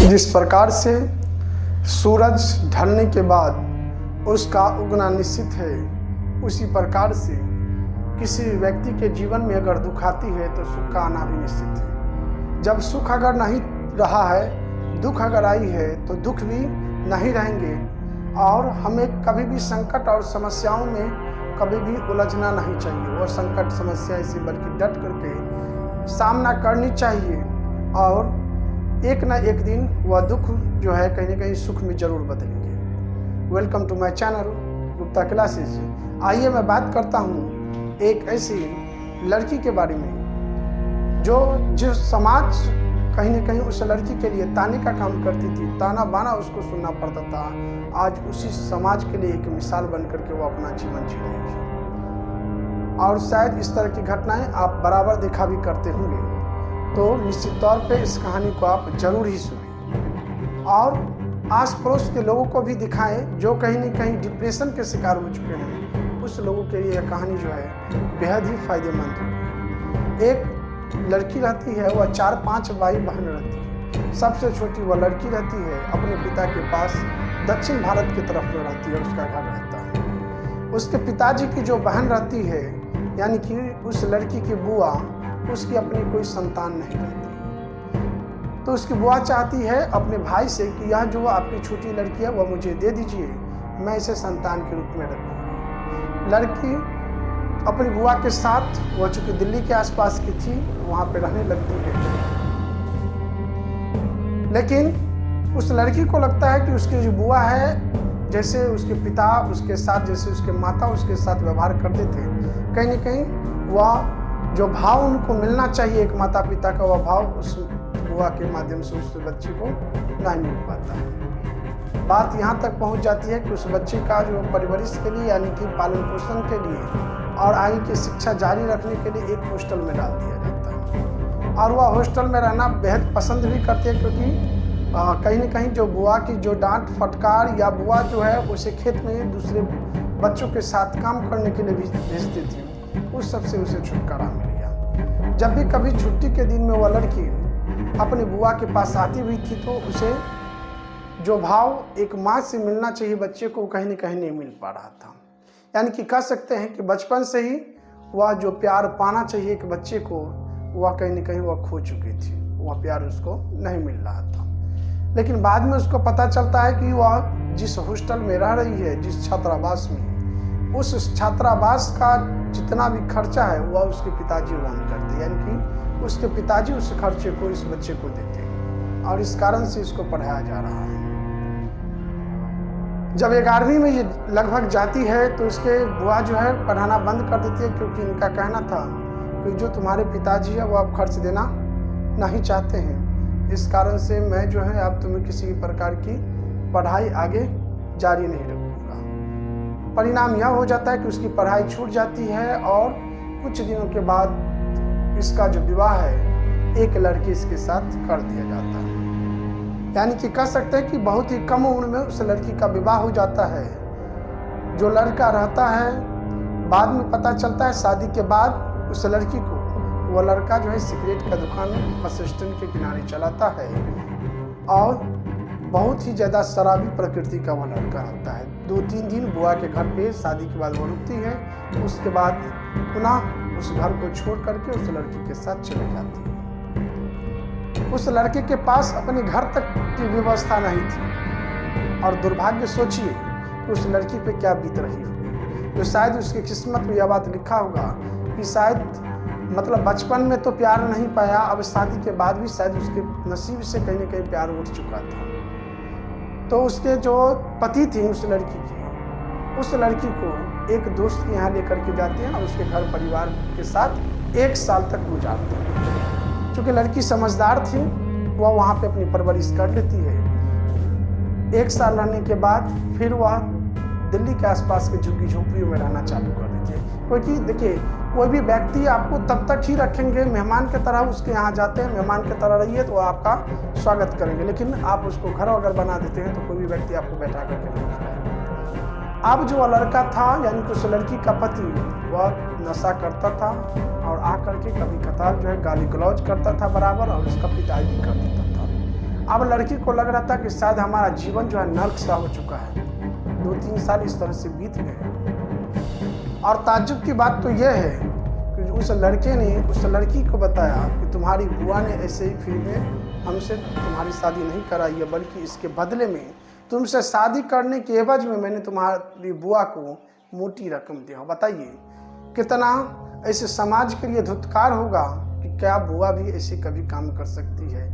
जिस प्रकार से सूरज ढलने के बाद उसका उगना निश्चित है, उसी प्रकार से किसी व्यक्ति के जीवन में अगर दुख आती है तो सुख का आना भी निश्चित है। जब सुख अगर नहीं रहा है, दुख अगर आई है तो दुख भी नहीं रहेंगे। और हमें कभी भी संकट और समस्याओं में कभी भी उलझना नहीं चाहिए। वो संकट समस्या इसे बल्कि डट करके सामना करनी चाहिए और एक ना एक दिन वह दुख जो है कहीं ना कहीं सुख में जरूर बदलेंगे। Welcome to my channel Gupta classes. आइए मैं बात करता हूँ एक ऐसी लड़की के बारे में जो समाज कहीं ना कहीं उस लड़की के लिए ताने का काम करती थी, ताना बाना उसको सुनना पड़ता था। आज उसी समाज के लिए एक मिसाल बन करके वो अपना जीवन जी रही है। और शायद इस तरह की घटनाएं आप बराबर देखा भी करते होंगे, तो निश्चित तौर पे इस कहानी को आप जरूर ही सुनें और आस पड़ोस के लोगों को भी दिखाएं जो कहीं न कहीं डिप्रेशन के शिकार हो चुके हैं। उस लोगों के लिए यह कहानी जो है बेहद ही फायदेमंद है। एक लड़की रहती है, वह 4-5 भाई बहन रहती है। सबसे छोटी वह लड़की रहती है, अपने पिता के पास दक्षिण भारत की तरफ में रहती है, उसका घर रहता है। उसके पिताजी की जो बहन रहती है, यानी कि उस लड़की की बुआ, उसकी अपनी कोई संतान नहीं रहती। तो उसकी बुआ चाहती है अपने भाई से कि यह जो आपकी छोटी लड़की है वह मुझे दे दीजिए, मैं इसे संतान के रूप में रखूँगी। लड़की अपनी बुआ के साथ, वह चूँकि दिल्ली के आसपास की थी, वहाँ पे रहने लगती है। लेकिन उस लड़की को लगता है कि उसकी जो बुआ है, जैसे उसके पिता उसके साथ, जैसे उसके माता उसके साथ व्यवहार करते थे, कहीं ना कहीं वह जो भाव उनको मिलना चाहिए एक माता पिता का, वह भाव उस बुआ के माध्यम से उस बच्चे को नहीं मिल पाता है। बात यहाँ तक पहुँच जाती है कि उस बच्चे का जो परवरिश के लिए, यानी कि पालन पोषण के लिए और आगे की शिक्षा जारी रखने के लिए एक हॉस्टल में डाल दिया जाता है। और वह हॉस्टल में रहना बेहद पसंद भी करते हैं, क्योंकि कहीं ना कहीं जो बुआ की जो डांट फटकार, या बुआ जो है उसे खेत में दूसरे बच्चों के साथ काम करने के लिए भी भेजती थी, उस सब से उसे छुटकारा मिल गया। जब भी कभी छुट्टी के दिन में वह लड़की अपनी बुआ के पास आती हुई थी, तो उसे जो भाव एक माँ से मिलना चाहिए बच्चे को, कहीं ना कहीं नहीं मिल पा रहा था। यानी कि कह सकते हैं कि बचपन से ही वह जो प्यार पाना चाहिए एक बच्चे को, वह कहीं ना कहीं वह खो चुकी थी। वह प्यार उसको नहीं मिल रहा था। लेकिन बाद में उसको पता चलता है कि वह जिस हॉस्टल में रह रही है, जिस छात्रावास में, उस छात्रावास का जितना भी खर्चा है वह उसके पिताजी वहन करते, यानी कि उसके पिताजी उस खर्चे को इस बच्चे को देते हैं और इस कारण से इसको पढ़ाया जा रहा है। जब 11वीं में ये लगभग जाती है तो इसके बुआ जो है पढ़ाना बंद कर देती है, क्योंकि इनका कहना था कि जो तुम्हारे पिताजी है वो आप खर्च देना नहीं चाहते हैं, इस कारण से मैं जो है अब तुम्हें किसी भी प्रकार की पढ़ाई आगे जारी नहीं रखूँगा। परिणाम यह हो जाता है कि उसकी पढ़ाई छूट जाती है और कुछ दिनों के बाद इसका जो विवाह है एक लड़की इसके साथ कर दिया जाता है। यानी कि कह सकते हैं कि बहुत ही कम उम्र में उस लड़की का विवाह हो जाता है। जो लड़का रहता है, बाद में पता चलता है शादी के बाद उस लड़की को, वह लड़का जो है सिगरेट का दुकान बस स्टैंड के किनारे चलाता है और बहुत ही ज़्यादा शराबी प्रकृति का वह लड़का रहता है। 2-3 दिन बुआ के घर पे शादी के बाद वो रुकती है, उसके बाद पुनः उस घर को छोड़ करके उस लड़की के साथ चले जाती है। उस लड़के के पास अपने घर तक की व्यवस्था नहीं थी और दुर्भाग्य सोचिए कि उस लड़की पे क्या बीत रही होगी। तो शायद उसकी किस्मत में यह बात लिखा होगा कि शायद मतलब बचपन में तो प्यार नहीं पाया, अब शादी के बाद भी शायद उसके नसीब से कहीं ना कहीं प्यार उठ चुका था। तो उसके जो पति थी उस लड़की को एक दोस्त के यहाँ लेकर के जाते हैं और उसके घर परिवार के साथ 1 साल तक गुजारते हैं। चूँकि लड़की समझदार थी, वह वहाँ पे अपनी परवरिश कर लेती है। 1 साल रहने के बाद फिर वह दिल्ली के आसपास के झुग्गी झोंपड़ियों में रहना चालू कर देती है। क्योंकि देखिए, कोई भी व्यक्ति आपको तब तक ही रखेंगे, मेहमान की तरह उसके यहाँ जाते हैं, मेहमान की तरह रहिए तो आपका स्वागत करेंगे। लेकिन आप उसको घर अगर बना देते हैं तो कोई भी व्यक्ति आपको बैठा करके नहीं खाएगा। अब जो लड़का था, यानी कि उस लड़की का पति, वह नशा करता था और आकर के कभी कतार जो है गाली गलौज करता था बराबर, और उसका पिटाई भी कर देता था। अब लड़की को लग रहा था कि शायद हमारा जीवन जो है नर्क सा हो चुका है। 2-3 साल इस तरह से बीत गए और ताज्जुब की बात तो यह है कि उस लड़के ने उस लड़की को बताया कि तुम्हारी बुआ ने ऐसे ही फ्री में हमसे तुम्हारी शादी नहीं कराई है, बल्कि इसके बदले में तुमसे शादी करने के एवज में मैंने तुम्हारी बुआ को मोटी रकम दिया। बताइए कितना ऐसे समाज के लिए धुतकार होगा कि क्या बुआ भी ऐसे कभी काम कर सकती है।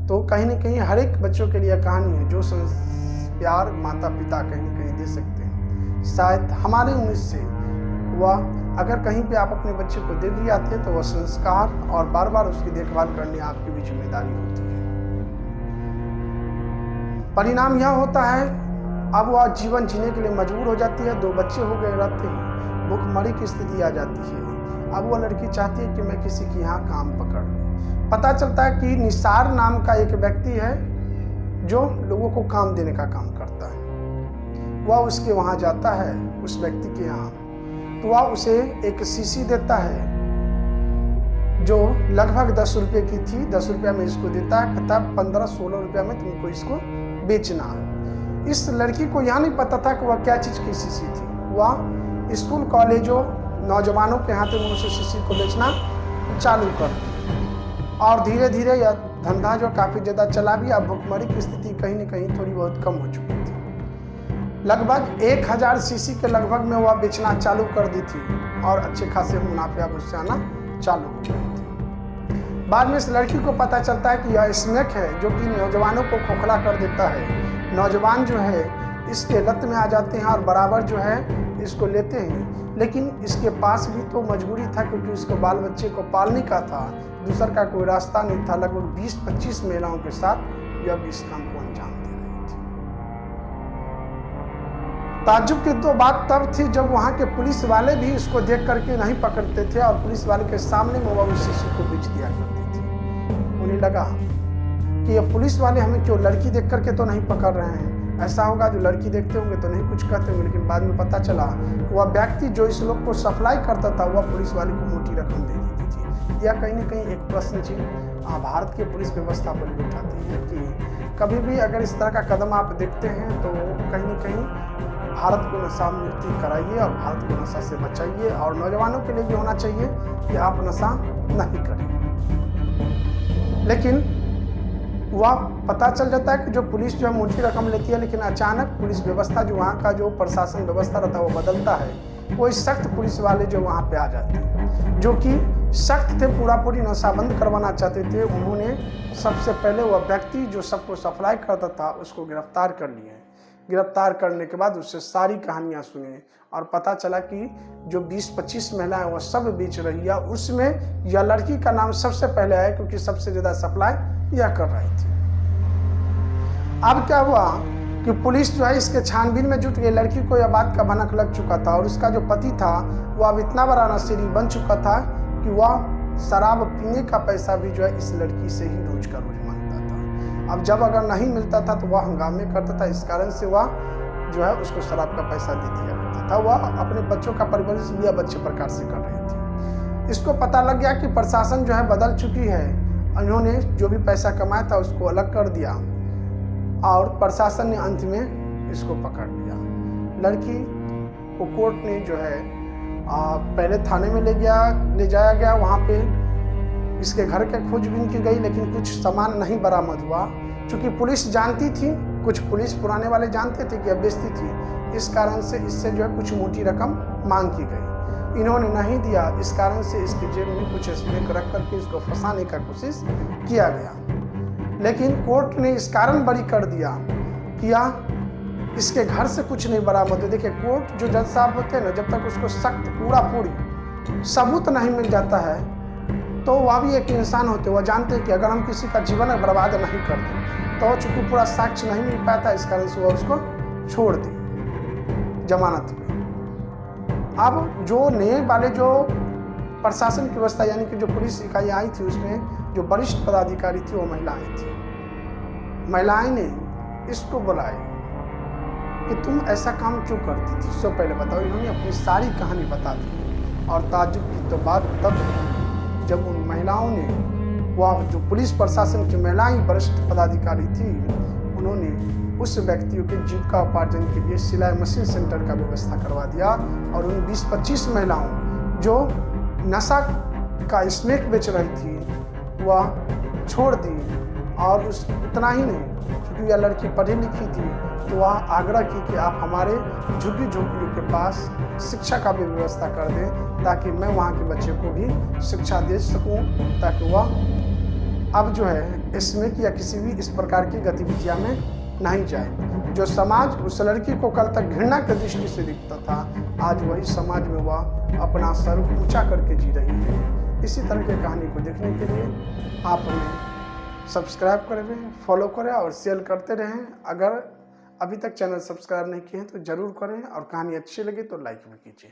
तो कहीं ना कहीं हर एक बच्चों के लिए कहानी है जो प्यार माता पिता कहीं ना कहीं दे सकते हैं। शायद हमारे उम्मीद से वह अगर कहीं पे आप अपने बच्चे को दे भी आते हैं तो वह संस्कार और बार बार उसकी देखभाल करनी आपकी भी जिम्मेदारी होती है। परिणाम यह होता है अब वह जीवन जीने के लिए मजबूर हो जाती है। 2 बच्चे हो गए रहते हैं, भूखमरी की स्थिति आ जाती है। अब वह लड़की चाहती है कि मैं किसी के यहाँ काम पकड़ लूँ। पता चलता है कि निसार नाम का एक व्यक्ति है जो लोगों को काम देने का काम करता है। वह उसके वहाँ जाता है उस व्यक्ति के यहाँ, तो वह उसे एक शीशी देता है जो लगभग 10 रुपये की थी। 10 रुपया में इसको देता है, कहता है 15-16 रुपया में तुमको इसको बेचना है। इस लड़की को यह नहीं पता था कि वह क्या चीज़ की शीशी थी। वह स्कूल कॉलेजों नौजवानों के हाथों में उसे शीशी को बेचना चालू कर दी और धीरे धीरे यह धंधा जो काफ़ी ज़्यादा चला भी। अब भुखमरी की स्थिति कहीं न कहीं थोड़ी बहुत कम हो चुकी थी। लगभग 1000 शीशी के लगभग में वह बेचना चालू कर दी थी और अच्छे खासे मुनाफे अब उससे आना चालू हो गए थे। बाद में इस लड़की को पता चलता है कि यह स्नेक है जो कि नौजवानों को खोखला कर देता है। नौजवान जो है इसके लत में आ जाते हैं और बराबर जो है इसको लेते हैं। लेकिन इसके पास भी तो मजबूरी था क्योंकि उसको बाल बच्चे को पालने का था, दूसर का कोई रास्ता नहीं था। लगभग 20-25 महिलाओं के साथ यह भी इस काम को अंजाम दे रही थी। ताज्जुब की तो बात तब थी जब वहाँ के पुलिस वाले भी इसको देख करके नहीं पकड़ते थे और पुलिस वाले के सामने में वह उस शीशी को बेच दिया करती थी। उन्हें लगा कि ये पुलिस वाले हमें क्यों लड़की देख करके तो नहीं पकड़ रहे हैं, ऐसा होगा जो लड़की देखते होंगे तो नहीं कुछ कहते होंगे। लेकिन बाद में पता चला कि वह व्यक्ति जो इस लोग को सप्लाई करता था वह पुलिस वाले को मोटी रकम दे देती थी। यह कहीं ना कहीं एक प्रश्न चिन्ह भारत की पुलिस व्यवस्था पर भी उठाती है कि कभी भी अगर इस तरह का कदम आप देखते हैं तो कहीं ना कहीं भारत को नशा मुक्ति कराइए और भारत को नशा से बचाइए। और नौजवानों के लिए भी होना चाहिए कि आप नशा नहीं करें। लेकिन वह पता चल जाता है कि जो पुलिस जो है मोटी रकम लेती है, लेकिन अचानक पुलिस व्यवस्था जो वहाँ का जो प्रशासन व्यवस्था रहता है वो बदलता है। कोई सख्त पुलिस वाले जो वहाँ पे आ जाते हैं जो कि सख्त थे, पूरी नशाबंद करवाना चाहते थे। उन्होंने सबसे पहले वह व्यक्ति जो सबको सप्लाई करता था उसको गिरफ्तार कर लिए। गिरफ्तार करने के बाद उससे सारी कहानियाँ सुनी और पता चला कि जो 20-25 महिलाएं वो सब बेच रही है, उसमें यह लड़की का नाम सबसे पहले आया क्योंकि सबसे ज़्यादा सप्लाई यह कर रही थी। अब क्या हुआ कि पुलिस जो है इसके छानबीन में जुट गई। लड़की को यह बात का भनक लग चुका था और उसका जो पति था वह अब इतना बड़ा नशेड़ी बन चुका था कि वह शराब पीने का पैसा भी जो है इस लड़की से ही रोज का रोज मांगता था। अब जब अगर नहीं मिलता था तो वह हंगामे करता था। इस कारण से वह जो है उसको शराब का पैसा दे दिया करता था। वह अपने बच्चों का परवरिश भी अब अच्छे प्रकार से कर रही थी। इसको पता लग गया कि प्रशासन जो है बदल चुकी है। उन्होंने जो भी पैसा कमाया था उसको अलग कर दिया और प्रशासन ने अंत में इसको पकड़ लिया। लड़की को कोर्ट ने जो है पहले थाने में ले जाया गया। वहाँ पे इसके घर के खोजबीन की गई लेकिन कुछ सामान नहीं बरामद हुआ। चूँकि पुलिस जानती थी, कुछ पुलिस पुराने वाले जानते थे कि अब बेइज्जती थी, इस कारण से इससे जो है कुछ मोटी रकम मांग की गई। इन्होंने नहीं दिया, इस कारण से इसके जेब में कुछ स्नेक रख करके इसको फंसाने का कोशिश किया गया। लेकिन कोर्ट ने इस कारण बरी कर दिया इसके घर से कुछ नहीं बरामद हो। देखिए कोर्ट जो जज साहब होते हैं ना, जब तक उसको सख्त पूरी सबूत नहीं मिल जाता है तो वह भी एक इंसान होते, वह जानते हैं कि अगर हम किसी का जीवन बर्बाद नहीं करते तो चूंकि पूरा साक्ष्य नहीं मिल पाता, इस कारण से वह उसको छोड़ दी जमानत पे। अब जो नए वाले जो प्रशासन की व्यवस्था यानी कि जो पुलिस इकाई आई थी उसमें जो वरिष्ठ पदाधिकारी थी वो महिलाएं थी। महिलाएं ने इसको बुलाया कि तुम ऐसा काम क्यों करती थी, इससे पहले बताओ। इन्होंने अपनी सारी कहानी बता दी और ताज्जुब की तो बात तब जब उन महिलाओं ने वह जो पुलिस प्रशासन की महिलाएं वरिष्ठ पदाधिकारी थी, उन्होंने उस व्यक्तियों के जीविका उपार्जन के लिए सिलाई मशीन सेंटर का व्यवस्था करवा दिया और उन 20-25 महिलाओं जो नशा का स्मैक बेच रही थी वह छोड़ दी। और उतना ही नहीं, क्योंकि यह लड़की पढ़ी लिखी थी, तो वह आग्रह की कि आप हमारे झुग्गी झोंपड़ियों के पास शिक्षा का भी व्यवस्था कर दें, ताकि मैं वहाँ के बच्चे को भी शिक्षा दे सकूँ, ताकि वह अब जो है स्मैक या किसी भी इस प्रकार की गतिविधियाँ में नहीं जाए। जो समाज उस लड़की को कल तक घृणा की दृष्टि से दिखता था, आज वही समाज में वह अपना सर ऊंचा करके जी रही है। इसी तरह की कहानी को देखने के लिए आप हमें सब्सक्राइब करें, फॉलो करें और शेयर करते रहें। अगर अभी तक चैनल सब्सक्राइब नहीं किए हैं तो ज़रूर करें और कहानी अच्छी लगे तो लाइक भी कीजिए।